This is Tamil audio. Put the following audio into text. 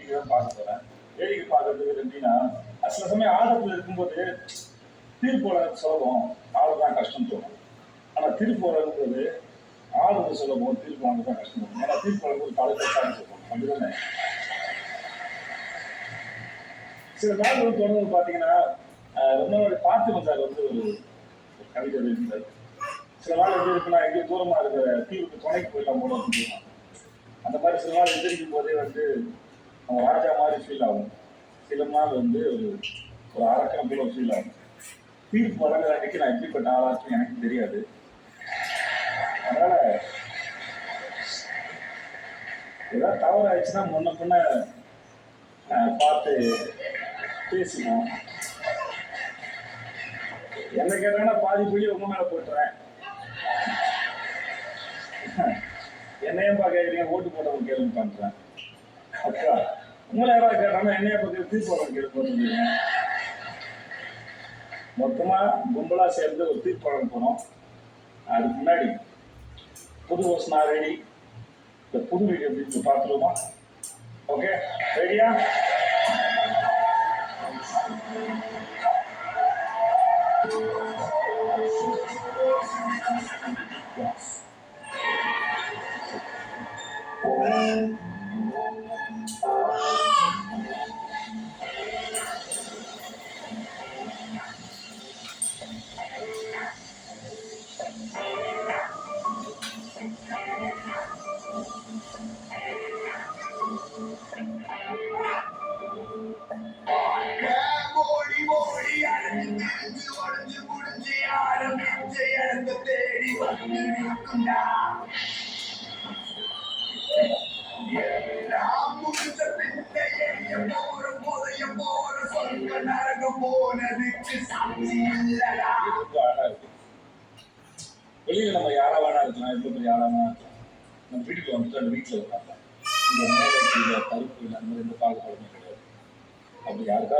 வேடிக்கை தான் பார்க்க போறேன். வேடிக்கை பார்க்கறதுக்கு எப்படின்னா, சில சமயம் ஆழத்துல இருக்கும்போது தீர்ப்பு வழங்க சுலபம், ஆளுதான் கஷ்டம் தோணும். ஆனா தீர்ப்பு வழங்கும்போது ஆளுநர் சுலபம், தீர்ப்பு வழங்க தான் கஷ்டம் தோணும். ஏன்னா தீர்ப்பு வழங்கும்போது பல பேர் சொல்லுவோம். அப்படிதானே? சில நாள் வந்து தொடர்ந்து பார்த்தீங்கன்னா, ரொம்ப பார்த்திபன் சார் வந்து ஒரு கவிதை எழுதியிருந்தார். சில நாள் எப்படி இருக்குன்னா, எங்கேயும் தூரமா இருக்கிற தீவுக்கு துணைக்கு போயிடலாம் போல அப்படின்னு. அந்த மாதிரி சில நாள் எந்திரிக்கும் போதே வந்து அவங்க ராஜா மாதிரி ஃபீல் ஆகும். சில நாள் வந்து ஒரு ஒரு அரக்கம் போல ஃபீல் ஆகும். தீர்ப்பு வழங்குற அன்னைக்கு நான் எப்படிப்பட்ட ஆளாச்சும் எனக்கு தெரியாது. அதனால ஏதாவது தவறு ஆயிடுச்சுன்னா முன்ன பின்ன பார்த்து பேசினோம். என்ன கேட்டாங்கன்னா பாதி புள்ளி உங்க மேல போட்டுறேன். என்னையும் கேட்குறீங்க, ஓட்டு போட்டவங்க கேள்வி பண்றேன். அக்கா உங்களை யாராவது கேட்டாங்கன்னா என்னைய பத்தி தீர்ப்பு வழங்க கேள்வி போட்டுருக்கீங்க. மொத்தமா கும்பலா சேர்ந்து ஒரு தீர்ப்பு வழங்க போனோம். அதுக்கு முன்னாடி புது வருஷம் ரெடி. இந்த புது வீடியோ எப்படி பார்த்துருவோமா? ஓகே, ரெடியா? வெளியில நம்ம யாரா வேணா இருக்கலாம், எவ்வளவு பெரிய ஆளா வேணா இருக்கலாம். நம்ம வீட்டுக்கு வந்துட்டு அந்த வீட்டுல உட்காரலாம். இந்த மேலே கீழே கருப்பு இல்லை, அந்த மாதிரி எந்த பாகுபாடுமே கிடையாது. அப்படி யாருக்கா